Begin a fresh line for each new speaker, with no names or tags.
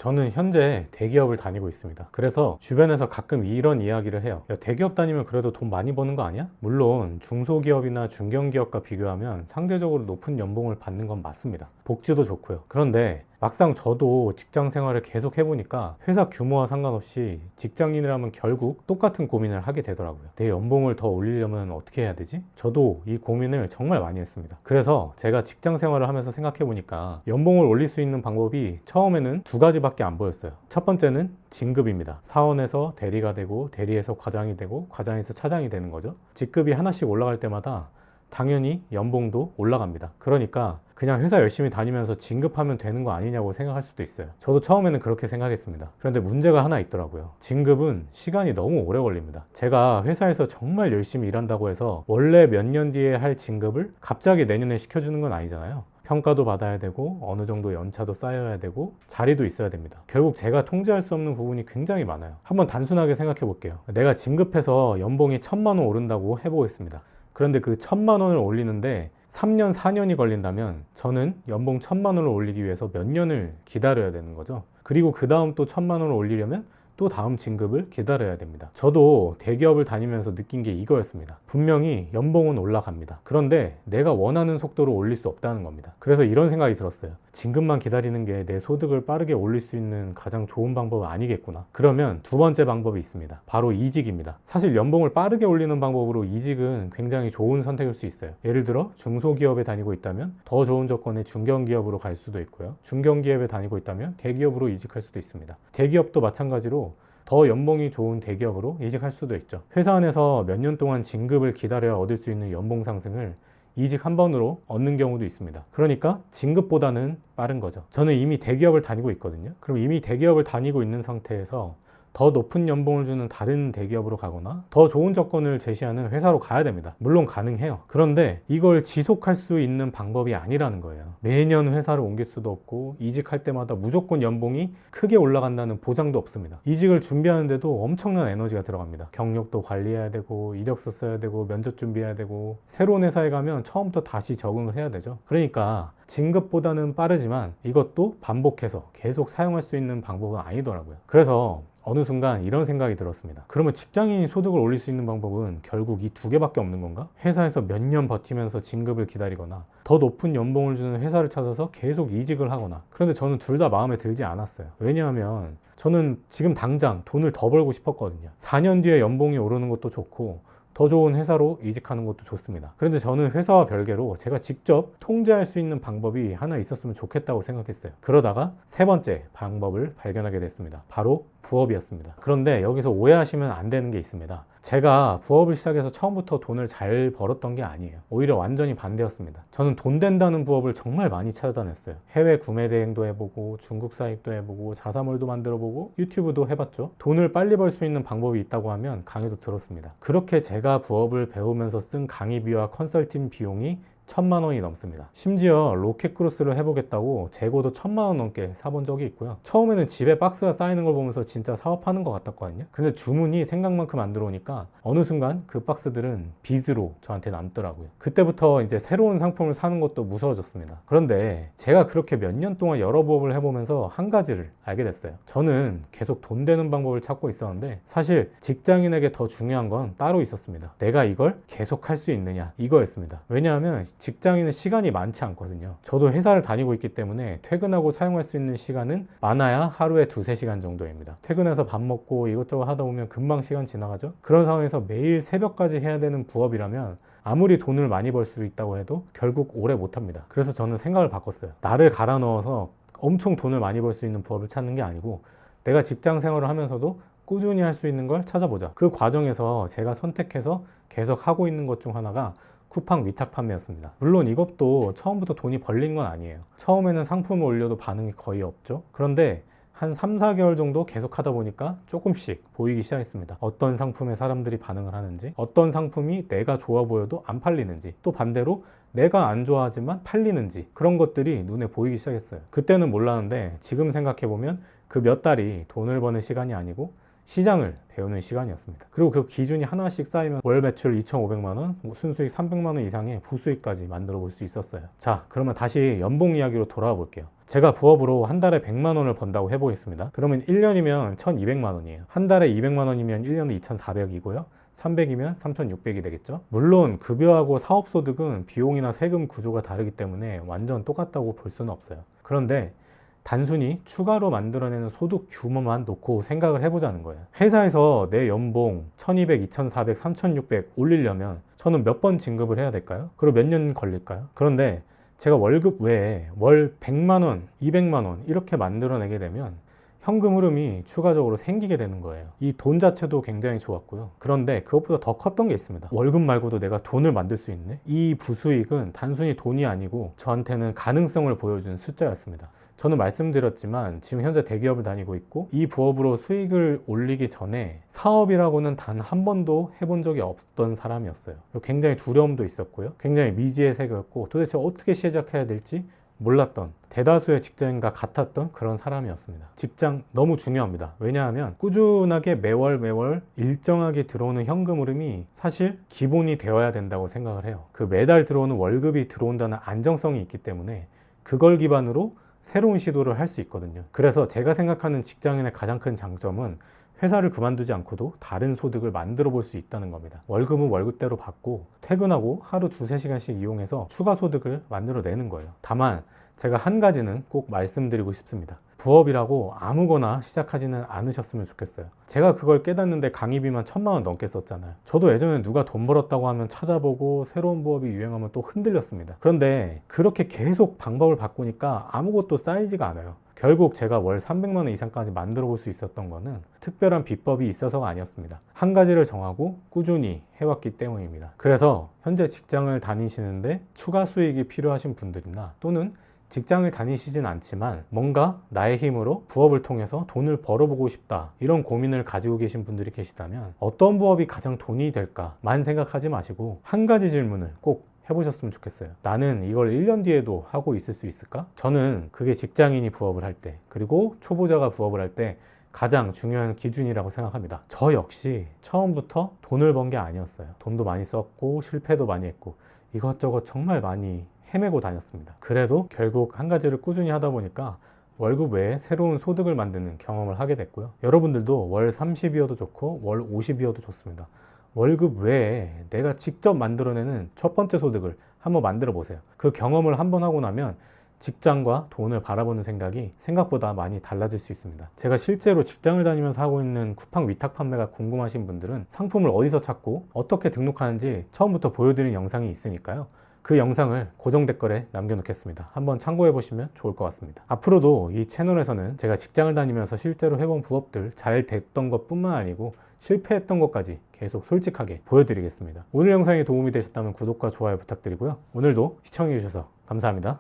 저는 현재 대기업을 다니고 있습니다. 그래서 주변에서 가끔 이런 이야기를 해요. 야, 대기업 다니면 그래도 돈 많이 버는 거 아니야? 물론 중소기업이나 중견기업과 비교하면 상대적으로 높은 연봉을 받는 건 맞습니다. 복지도 좋고요. 그런데 막상 저도 직장 생활을 계속 해보니까 회사 규모와 상관없이 직장인이라면 결국 똑같은 고민을 하게 되더라고요. 내 연봉을 더 올리려면 어떻게 해야 되지? 저도 이 고민을 정말 많이 했습니다. 그래서 제가 직장 생활을 하면서 생각해보니까 연봉을 올릴 수 있는 방법이 처음에는 두 가지밖에 안 보였어요. 첫 번째는 진급입니다. 사원에서 대리가 되고 대리에서 과장이 되고 과장에서 차장이 되는 거죠. 직급이 하나씩 올라갈 때마다 당연히 연봉도 올라갑니다. 그러니까 그냥 회사 열심히 다니면서 진급하면 되는 거 아니냐고 생각할 수도 있어요. 저도 처음에는 그렇게 생각했습니다. 그런데 문제가 하나 있더라고요. 진급은 시간이 너무 오래 걸립니다. 제가 회사에서 정말 열심히 일한다고 해서 원래 몇 년 뒤에 할 진급을 갑자기 내년에 시켜주는 건 아니잖아요. 평가도 받아야 되고 어느 정도 연차도 쌓여야 되고 자리도 있어야 됩니다. 결국 제가 통제할 수 없는 부분이 굉장히 많아요. 한번 단순하게 생각해 볼게요. 내가 진급해서 연봉이 1,000만 원 오른다고 해보겠습니다. 그런데 그 1,000만 원을 올리는데 3년, 4년이 걸린다면 저는 연봉 1,000만 원을 올리기 위해서 몇 년을 기다려야 되는 거죠. 그리고 그 다음 또 1,000만 원을 올리려면 또 다음 진급을 기다려야 됩니다. 저도 대기업을 다니면서 느낀 게 이거였습니다. 분명히 연봉은 올라갑니다. 그런데 내가 원하는 속도로 올릴 수 없다는 겁니다. 그래서 이런 생각이 들었어요. 진급만 기다리는 게 내 소득을 빠르게 올릴 수 있는 가장 좋은 방법은 아니겠구나. 그러면 두 번째 방법이 있습니다. 바로 이직입니다. 사실 연봉을 빠르게 올리는 방법으로 이직은 굉장히 좋은 선택일 수 있어요. 예를 들어 중소기업에 다니고 있다면 더 좋은 조건의 중견기업으로 갈 수도 있고요. 중견기업에 다니고 있다면 대기업으로 이직할 수도 있습니다. 대기업도 마찬가지로 더 연봉이 좋은 대기업으로 이직할 수도 있죠. 회사 안에서 몇 년 동안 진급을 기다려야 얻을 수 있는 연봉 상승을 이직 한 번으로 얻는 경우도 있습니다. 그러니까 진급보다는 빠른 거죠. 저는 이미 대기업을 다니고 있거든요. 그럼 이미 대기업을 다니고 있는 상태에서 더 높은 연봉을 주는 다른 대기업으로 가거나 더 좋은 조건을 제시하는 회사로 가야 됩니다. 물론 가능해요. 그런데 이걸 지속할 수 있는 방법이 아니라는 거예요. 매년 회사를 옮길 수도 없고 이직할 때마다 무조건 연봉이 크게 올라간다는 보장도 없습니다. 이직을 준비하는데도 엄청난 에너지가 들어갑니다. 경력도 관리해야 되고 이력서 써야 되고 면접 준비해야 되고 새로운 회사에 가면 처음부터 다시 적응을 해야 되죠. 그러니까 진급보다는 빠르지만 이것도 반복해서 계속 사용할 수 있는 방법은 아니더라고요. 그래서 어느 순간 이런 생각이 들었습니다. 그러면 직장인이 소득을 올릴 수 있는 방법은 결국 이 두 개밖에 없는 건가? 회사에서 몇 년 버티면서 진급을 기다리거나 더 높은 연봉을 주는 회사를 찾아서 계속 이직을 하거나. 그런데 저는 둘 다 마음에 들지 않았어요. 왜냐하면 저는 지금 당장 돈을 더 벌고 싶었거든요. 4년 뒤에 연봉이 오르는 것도 좋고 더 좋은 회사로 이직하는 것도 좋습니다. 그런데 저는 회사와 별개로 제가 직접 통제할 수 있는 방법이 하나 있었으면 좋겠다고 생각했어요. 그러다가 세 번째 방법을 발견하게 됐습니다. 바로 부업이었습니다. 그런데 여기서 오해하시면 안 되는 게 있습니다. 제가 부업을 시작해서 처음부터 돈을 잘 벌었던 게 아니에요. 오히려 완전히 반대였습니다. 저는 돈 된다는 부업을 정말 많이 찾아다녔어요. 해외 구매 대행도 해보고 중국 사입도 해보고 자사몰도 만들어보고 유튜브도 해봤죠. 돈을 빨리 벌 수 있는 방법이 있다고 하면 강의도 들었습니다. 그렇게 제가 부업을 배우면서 쓴 강의비와 컨설팅 비용이 1,000만 원이 넘습니다. 심지어 로켓크루스를 해보겠다고 재고도 1,000만 원 넘게 사본 적이 있고요. 처음에는 집에 박스가 쌓이는 걸 보면서 진짜 사업하는 것 같았거든요. 근데 주문이 생각만큼 안 들어오니까 어느 순간 그 박스들은 빚으로 저한테 남더라고요. 그때부터 이제 새로운 상품을 사는 것도 무서워졌습니다. 그런데 제가 그렇게 몇 년 동안 여러 부업을 해보면서 한 가지를 알게 됐어요. 저는 계속 돈 되는 방법을 찾고 있었는데 사실 직장인에게 더 중요한 건 따로 있었습니다. 내가 이걸 계속 할 수 있느냐 이거였습니다. 왜냐하면 직장인은 시간이 많지 않거든요. 저도 회사를 다니고 있기 때문에 퇴근하고 사용할 수 있는 시간은 많아야 하루에 2-3시간 정도입니다. 퇴근해서 밥 먹고 이것저것 하다 보면 금방 시간 지나가죠. 그런 상황에서 매일 새벽까지 해야 되는 부업이라면 아무리 돈을 많이 벌 수 있다고 해도 결국 오래 못합니다. 그래서 저는 생각을 바꿨어요. 나를 갈아 넣어서 엄청 돈을 많이 벌 수 있는 부업을 찾는 게 아니고 내가 직장 생활을 하면서도 꾸준히 할 수 있는 걸 찾아보자. 그 과정에서 제가 선택해서 계속 하고 있는 것 중 하나가 쿠팡 위탁 판매였습니다. 물론 이것도 처음부터 돈이 벌린 건 아니에요. 처음에는 상품을 올려도 반응이 거의 없죠. 그런데 한 3-4개월 정도 계속 하다 보니까 조금씩 보이기 시작했습니다. 어떤 상품에 사람들이 반응을 하는지, 어떤 상품이 내가 좋아 보여도 안 팔리는지, 또 반대로 내가 안 좋아하지만 팔리는지, 그런 것들이 눈에 보이기 시작했어요. 그때는 몰랐는데 지금 생각해보면 그 몇 달이 돈을 버는 시간이 아니고 시장을 배우는 시간이었습니다. 그리고 그 기준이 하나씩 쌓이면 월 매출 2,500만 원, 순수익 300만 원 이상의 부수익까지 만들어 볼 수 있었어요. 자, 그러면 다시 연봉 이야기로 돌아와 볼게요. 제가 부업으로 한 달에 100만 원을 번다고 해보겠습니다. 그러면 1년이면 1200만 원이에요. 한 달에 200만 원이면 1년에 2400이고요. 300이면 3600이 되겠죠. 물론 급여하고 사업소득은 비용이나 세금 구조가 다르기 때문에 완전 똑같다고 볼 수는 없어요. 그런데 단순히 추가로 만들어내는 소득 규모만 놓고 생각을 해보자는 거예요. 회사에서 내 연봉 1200, 2400, 3600 올리려면 저는 몇 번 진급을 해야 될까요? 그리고 몇 년 걸릴까요? 그런데 제가 월급 외에 월 100만 원, 200만 원 이렇게 만들어내게 되면 현금 흐름이 추가적으로 생기게 되는 거예요. 이 돈 자체도 굉장히 좋았고요. 그런데 그것보다 더 컸던 게 있습니다. 월급 말고도 내가 돈을 만들 수 있네? 이 부수익은 단순히 돈이 아니고 저한테는 가능성을 보여준 숫자였습니다. 저는 말씀드렸지만 지금 현재 대기업을 다니고 있고 이 부업으로 수익을 올리기 전에 사업이라고는 단 한 번도 해본 적이 없던 사람이었어요. 굉장히 두려움도 있었고요. 굉장히 미지의 세계였고 도대체 어떻게 시작해야 될지 몰랐던, 대다수의 직장인과 같았던 그런 사람이었습니다. 직장 너무 중요합니다. 왜냐하면 꾸준하게 매월 일정하게 들어오는 현금 흐름이 사실 기본이 되어야 된다고 생각을 해요. 그 매달 들어오는 월급이 들어온다는 안정성이 있기 때문에 그걸 기반으로 새로운 시도를 할 수 있거든요. 그래서 제가 생각하는 직장인의 가장 큰 장점은 회사를 그만두지 않고도 다른 소득을 만들어 볼 수 있다는 겁니다. 월급은 월급대로 받고 퇴근하고 하루 2-3시간씩 이용해서 추가 소득을 만들어내는 거예요. 다만 제가 한 가지는 꼭 말씀드리고 싶습니다. 부업이라고 아무거나 시작하지는 않으셨으면 좋겠어요. 제가 그걸 깨닫는데 강의비만 1000만 원 넘게 썼잖아요. 저도 예전에 누가 돈 벌었다고 하면 찾아보고 새로운 부업이 유행하면 또 흔들렸습니다. 그런데 그렇게 계속 방법을 바꾸니까 아무것도 쌓이지가 않아요. 결국 제가 월 300만 원 이상까지 만들어 볼 수 있었던 거는 특별한 비법이 있어서가 아니었습니다. 한 가지를 정하고 꾸준히 해왔기 때문입니다. 그래서 현재 직장을 다니시는데 추가 수익이 필요하신 분들이나 또는 직장을 다니시진 않지만 뭔가 나의 힘으로 부업을 통해서 돈을 벌어보고 싶다 이런 고민을 가지고 계신 분들이 계시다면 어떤 부업이 가장 돈이 될까만 생각하지 마시고 한 가지 질문을 꼭 해보셨으면 좋겠어요. 나는 이걸 1년 뒤에도 하고 있을 수 있을까? 저는 그게 직장인이 부업을 할 때 그리고 초보자가 부업을 할 때 가장 중요한 기준이라고 생각합니다. 저 역시 처음부터 돈을 번 게 아니었어요. 돈도 많이 썼고 실패도 많이 했고 이것저것 정말 많이 헤매고 다녔습니다. 그래도 결국 한 가지를 꾸준히 하다 보니까 월급 외에 새로운 소득을 만드는 경험을 하게 됐고요. 여러분들도 월 30이어도 좋고 월 50이어도 좋습니다. 월급 외에 내가 직접 만들어내는 첫 번째 소득을 한번 만들어 보세요. 그 경험을 한번 하고 나면 직장과 돈을 바라보는 생각이 생각보다 많이 달라질 수 있습니다. 제가 실제로 직장을 다니면서 하고 있는 쿠팡 위탁 판매가 궁금하신 분들은 상품을 어디서 찾고 어떻게 등록하는지 처음부터 보여드리는 영상이 있으니까요. 그 영상을 고정 댓글에 남겨놓겠습니다. 한번 참고해 보시면 좋을 것 같습니다. 앞으로도 이 채널에서는 제가 직장을 다니면서 실제로 해본 부업들 잘 됐던 것 뿐만 아니고 실패했던 것까지 계속 솔직하게 보여드리겠습니다. 오늘 영상이 도움이 되셨다면 구독과 좋아요 부탁드리고요. 오늘도 시청해 주셔서 감사합니다.